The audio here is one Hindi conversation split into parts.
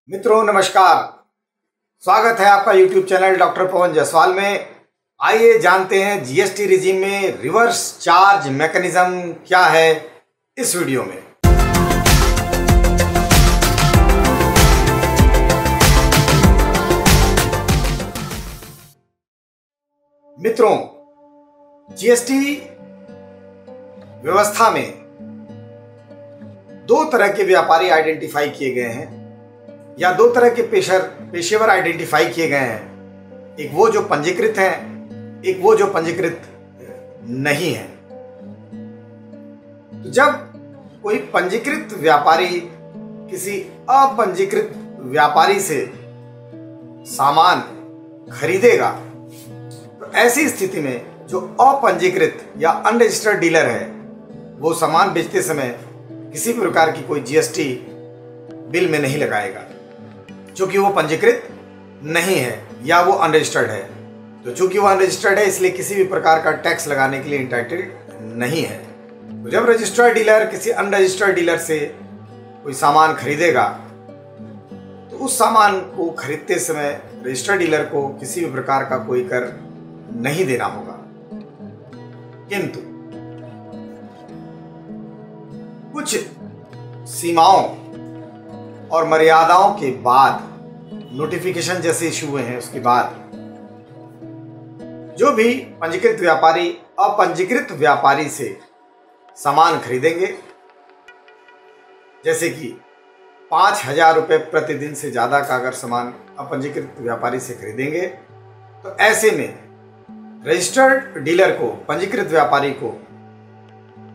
मित्रों नमस्कार। स्वागत है आपका YouTube channel doctor Pawan Jaiswal में। आइए जानते हैं जीएसटी रिजीम में रिवर्स चार्ज मैकेनिज्म क्या है इस वीडियो में। मित्रों, जीएसटी व्यवस्था में दो तरह के व्यापारी आइडेंटिफाई किए गए हैं या दो तरह के पेशेवर आइडेंटिफाई किए गए हैं। एक वो जो पंजीकृत हैं, एक वो जो पंजीकृत नहीं है। तो जब कोई पंजीकृत व्यापारी किसी अपंजीकृत व्यापारी से सामान खरीदेगा तो ऐसी स्थिति में जो अपंजीकृत या अनरजिस्टर्ड डीलर है वो सामान बेचते समय किसी भी प्रकार की कोई जीएसटी बिल में नहीं लगाएगा, क्योंकि वो पंजीकृत नहीं है या वो अनरजिस्टर्ड है। तो चूंकि वो अनरजिस्टर्ड है इसलिए किसी भी प्रकार का टैक्स लगाने के लिए इंटाइटल्ड नहीं है। तो जब रजिस्टर्ड डीलर किसी अनरजिस्टर्ड डीलर से कोई सामान खरीदेगा तो उस सामान को खरीदते समय रजिस्टर्ड डीलर को किसी भी प्रकार का कोई कर नहीं देना होगा। किंतु कुछ सीमाओं और मर्यादाओं के बाद, नोटिफिकेशन जैसे इशू हुए हैं उसके बाद, जो भी पंजीकृत व्यापारी अपंजीकृत व्यापारी से सामान खरीदेंगे, जैसे कि 5,000 रुपये प्रतिदिन से ज़्यादा का अगर सामान अपंजीकृत व्यापारी से खरीदेंगे तो ऐसे में रजिस्टर्ड डीलर को, पंजीकृत व्यापारी को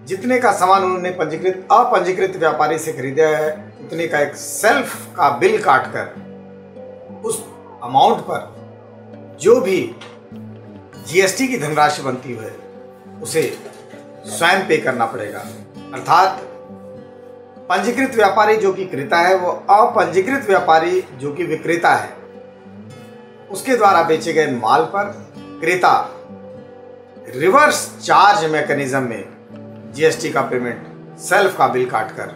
जितने का सामान उन्होंने अपंजीकृत व्यापारी से खरीदा है उतने का एक सेल्फ का बिल काटकर उस अमाउंट पर जो भी जीएसटी की धनराशि बनती है उसे स्वयं पे करना पड़ेगा। अर्थात पंजीकृत व्यापारी जो कि क्रेता है वो अपंजीकृत व्यापारी जो कि विक्रेता है उसके द्वारा बेचे गए माल पर क्रेता रिवर्स चार्ज मैकेनिज्म में जीएसटी का पेमेंट सेल्फ का बिल काटकर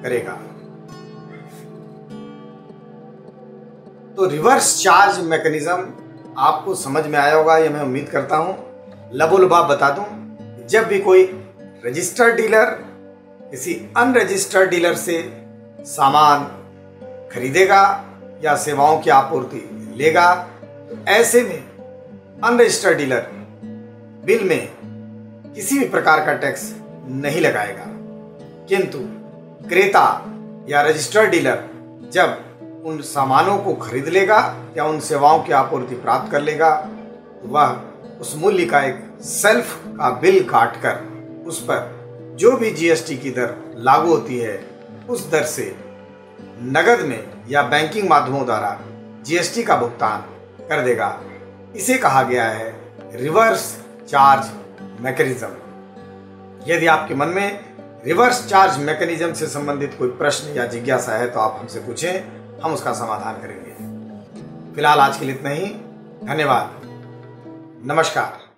करेगा। तो रिवर्स चार्ज मैकेनिज्म आपको समझ में आया होगा, यह मैं उम्मीद करता हूं। लबोलुबाब बता दूं, जब भी कोई रजिस्टर्ड डीलर किसी अनरजिस्टर्ड डीलर से सामान खरीदेगा या सेवाओं की आपूर्ति लेगा तो ऐसे में अनरजिस्टर्ड डीलर बिल में किसी भी प्रकार का टैक्स नहीं लगाएगा। किंतु क्रेता या रजिस्टर्ड डीलर जब उन सामानों को खरीद लेगा या उन सेवाओं की आपूर्ति प्राप्त कर लेगा तो वह उस मूल्य का एक सेल्फ का बिल काटकर उस पर जो भी जीएसटी की दर लागू होती है उस दर से नगद में या बैंकिंग माध्यमों द्वारा जीएसटी का भुगतान कर देगा। इसे कहा गया है रिवर्स चार्ज मैकेनिज्म। यदि आपके मन में रिवर्स चार्ज मैकेनिज्म से संबंधित कोई प्रश्न या जिज्ञासा है तो आप हमसे पूछें, हम उसका समाधान करेंगे। फिलहाल आज के लिए इतना ही। धन्यवाद। नमस्कार।